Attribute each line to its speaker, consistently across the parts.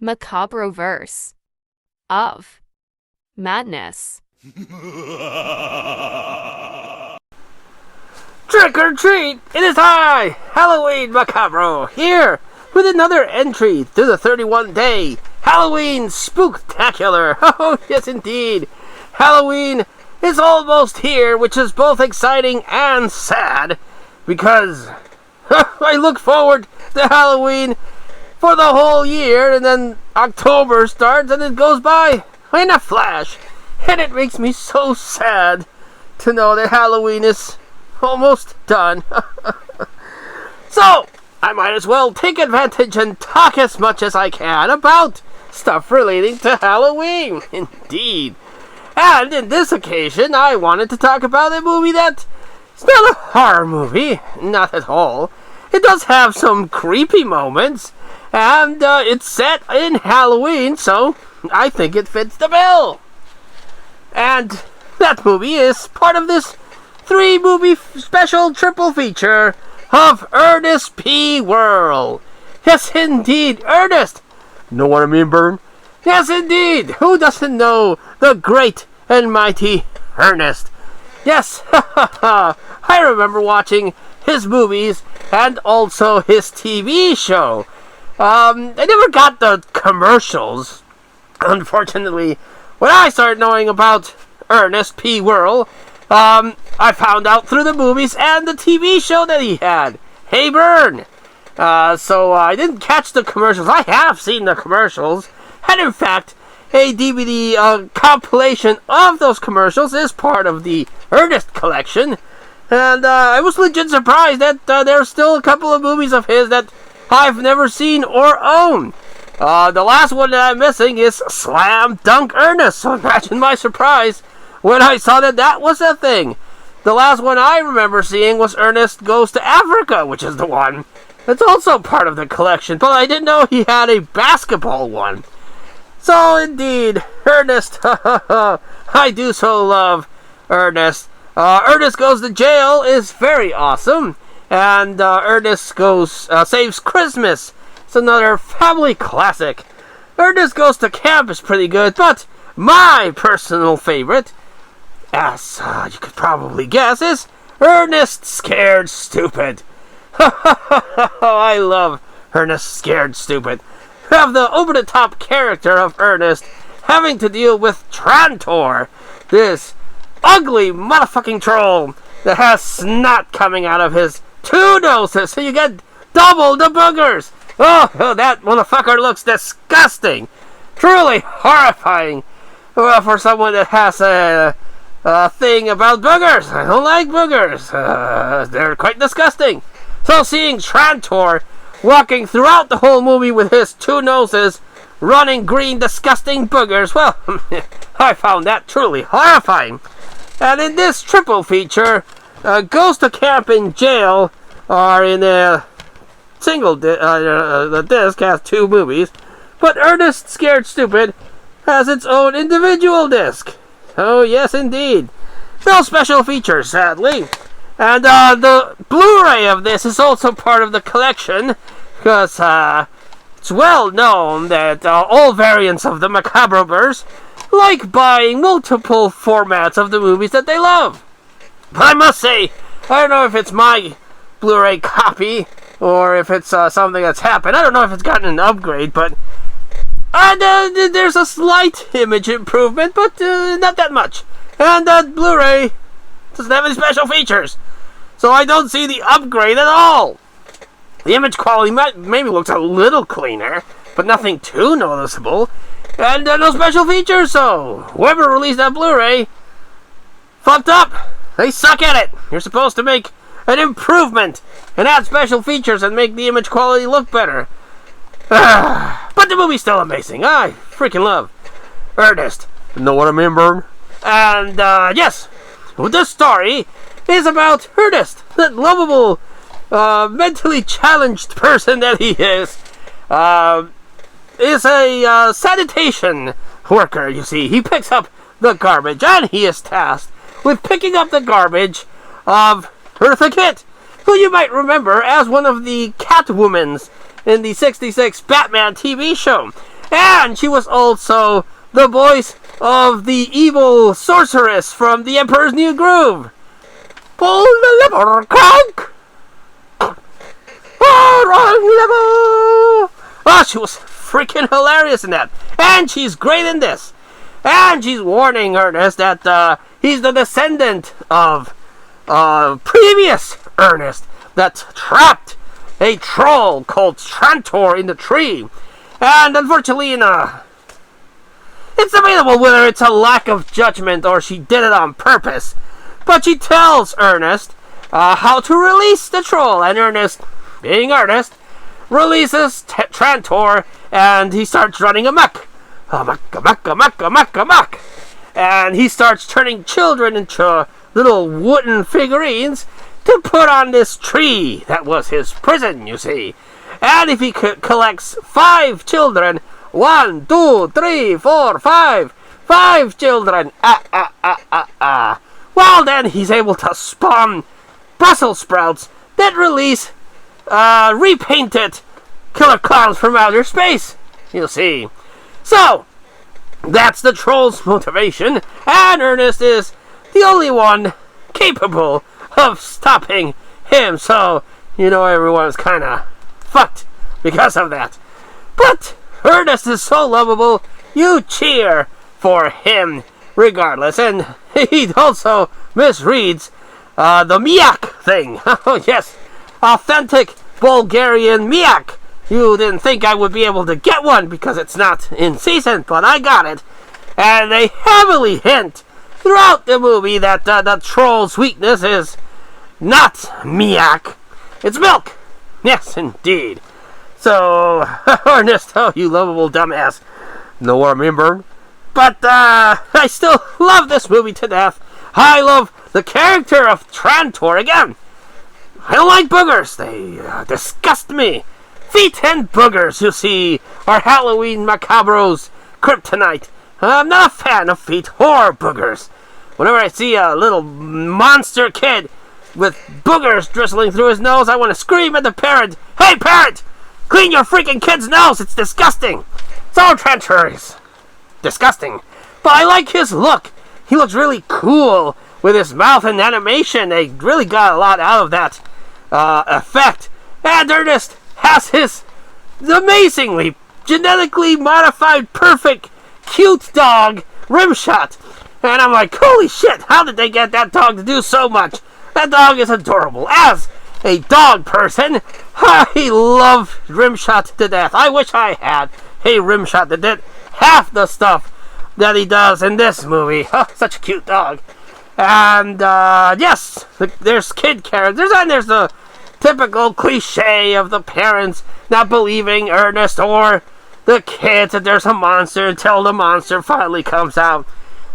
Speaker 1: Macabroverse of madness.
Speaker 2: Trick or treat! It is I, Halloween Macabro, here with another entry to the 31-day Halloween Spooktacular. Oh, yes indeed. Halloween is almost here, which is both exciting and sad, because I look forward to Halloween for the whole year, and then October starts and it goes by in a flash. And it makes me so sad to know that Halloween is almost done. So, I might as well take advantage and talk as much as I can about stuff relating to Halloween. Indeed. And in this occasion, I wanted to talk about a movie that is not a horror movie. Not at all. It does have some creepy moments. And it's set in Halloween, so I think it fits the bill. And that movie is part of this 3-movie special triple feature of Ernest P. Worrell. Yes, indeed, Ernest. Know what I mean, Bern? Yes, indeed. Who doesn't know the great and mighty Ernest? Yes, I remember watching his movies and also his TV show. I never got the commercials. Unfortunately, when I started knowing about Ernest P. Worrell, I found out through the movies and the TV show that he had. Hey, Bern! So I didn't catch the commercials. I have seen the commercials. And in fact, a DVD compilation of those commercials is part of the Ernest collection. And I was legit surprised that there's still a couple of movies of his that I've never seen or owned. The last one that I'm missing is Slam Dunk Ernest, so imagine my surprise when I saw that that was a thing. The last one I remember seeing was Ernest Goes to Africa, which is the one that's also part of the collection, but I didn't know he had a basketball one. So indeed, Ernest, I do so love Ernest. Ernest Goes to Jail is very awesome. And Ernest Saves Christmas. It's another family classic. Ernest Goes to Camp is pretty good, but my personal favorite, as you could probably guess, is Ernest Scared Stupid. I love Ernest Scared Stupid. You have the over-the-top character of Ernest having to deal with Trantor, this ugly motherfucking troll that has snot coming out of his 2 noses, so you get double the boogers. Oh, that motherfucker looks disgusting. Truly horrifying. Well, for someone that has a thing about boogers. I don't like boogers. They're quite disgusting. So seeing Trantor walking throughout the whole movie with his 2 noses, running green, disgusting boogers, well, I found that truly horrifying. And in this triple feature, Goes to Camp and Jail are in a single the disc has 2 movies, but Ernest Scared Stupid has its own individual disc. Oh yes indeed. No special features, sadly. And the Blu-ray of this is also part of the collection, because it's well known that all variants of the Macabroverse like buying multiple formats of the movies that they love. But I must say, I don't know if it's my Blu-ray copy or if it's something that's happened. I don't know if it's gotten an upgrade, but there's a slight image improvement, but not that much. And that Blu-ray doesn't have any special features, so I don't see the upgrade at all. The image quality maybe looks a little cleaner, but nothing too noticeable. And no special features, so whoever released that Blu-ray fucked up. They suck at it. You're supposed to make an improvement and add special features and make the image quality look better. But the movie's still amazing. I freaking love Ernest. Know what I mean, Bern? And yes, this story is about Ernest, that lovable, mentally challenged person that he is a sanitation worker, you see. He picks up the garbage, and he is tasked with picking up the garbage of Eartha Kitt, who you might remember as one of the Catwomans in the '66 Batman TV show. And she was also the voice of the evil sorceress from The Emperor's New Groove. Pull the lever, Kronk! Wrong level! Oh, she was freaking hilarious in that. And she's great in this. And she's warning Ernest that he's the descendant of previous Ernest that trapped a troll called Trantor in the tree. And unfortunately, it's debatable whether it's a lack of judgment or she did it on purpose. But she tells Ernest how to release the troll, and Ernest, being Ernest, releases Trantor, and he starts running amok. Amok. And he starts turning children into little wooden figurines to put on this tree that was his prison, you see. And if he collects 5 children, 1, 2, 3, 4, 5 children, well, then he's able to spawn Brussels sprouts that release repainted killer clowns from outer space, you see. So, that's the troll's motivation, and Ernest is the only one capable of stopping him. So, everyone's kind of fucked because of that. But Ernest is so lovable, you cheer for him regardless. And he also misreads the miak thing. Oh, yes, authentic Bulgarian miak. You didn't think I would be able to get one because it's not in season, but I got it. And they heavily hint throughout the movie that the troll's weakness is not miak, it's milk. Yes, indeed. So, Ernest, oh, you lovable dumbass. No what I mean, Burn? But I still love this movie to death. I love the character of Trantor again. I don't like boogers. They disgust me. Feet and boogers, you see, are Halloween Macabro's kryptonite. I'm not a fan of feet or boogers. Whenever I see a little monster kid with boogers drizzling through his nose, I want to scream at the parent, "Hey, parent! Clean your freaking kid's nose! It's disgusting!" So Trantor is disgusting. But I like his look. He looks really cool with his mouth and animation. They really got a lot out of that effect. And Ernest has his amazingly genetically modified, perfect, cute dog, Rimshot. And I'm like, holy shit, how did they get that dog to do so much? That dog is adorable. As a dog person, I love Rimshot to death. I wish I had a Rimshot that did half the stuff that he does in this movie. Oh, such a cute dog. And, yes, there's kid characters, and there's the typical cliche of the parents not believing Ernest or the kids that there's a monster until the monster finally comes out.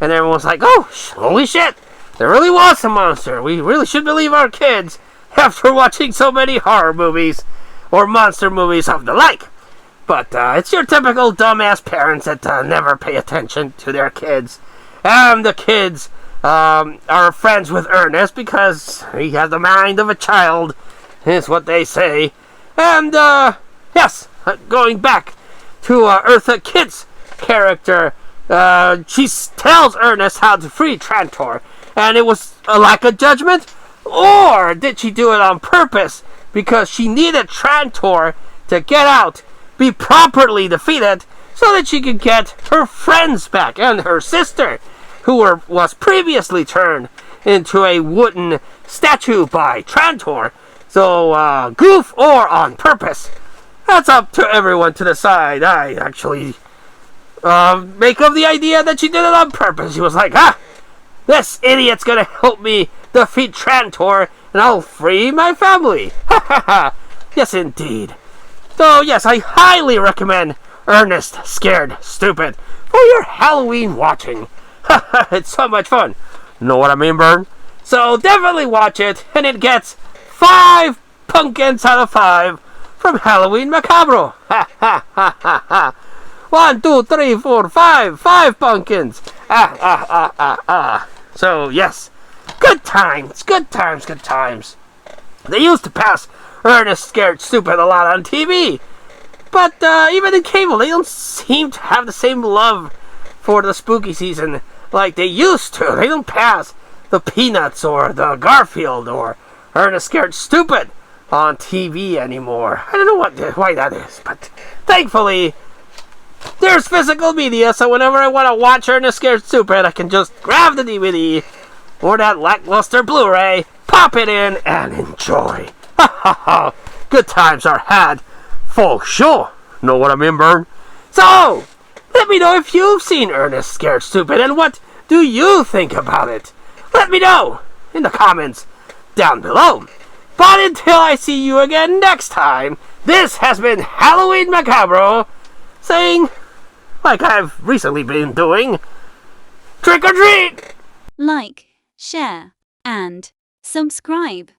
Speaker 2: And everyone's like, oh, holy shit, there really was a monster. We really should believe our kids after watching so many horror movies or monster movies of the like. But it's your typical dumbass parents that never pay attention to their kids. And the kids are friends with Ernest because he has the mind of a child, is what they say. And, yes, going back to Eartha Kitt's character, she tells Ernest how to free Trantor. And it was a lack of judgment? Or did she do it on purpose because she needed Trantor to get out, be properly defeated, so that she could get her friends back and her sister, who was previously turned into a wooden statue by Trantor. So, goof or on purpose, that's up to everyone to decide. I actually make of the idea that she did it on purpose. She was like, this idiot's gonna help me defeat Trantor, and I'll free my family. Ha ha ha. Yes, indeed. So, yes, I highly recommend Ernest Scared Stupid for your Halloween watching. It's so much fun. Know what I mean, Burn? So, definitely watch it, and it gets 5 pumpkins out of 5 from Halloween Macabro. Ha ha ha ha ha. 1, 2, 3, 4, 5. 5 pumpkins. So, yes. Good times. Good times. Good times. They used to pass Ernest Scared Stupid a lot on TV. But even in cable, they don't seem to have the same love for the spooky season like they used to. They don't pass the Peanuts or the Garfield or Ernest Scared Stupid on TV anymore. I don't know why that is, but thankfully there's physical media, so whenever I want to watch Ernest Scared Stupid, I can just grab the DVD or that lackluster Blu-ray, pop it in, and enjoy. Ha ha ha! Good times are had for sure. Know what I mean, Bern? So, let me know if you've seen Ernest Scared Stupid and what do you think about it. Let me know in the comments down below. But until I see you again next time, this has been Halloween Macabre, saying, like I've recently been doing, trick or treat!
Speaker 3: Like, share, and subscribe.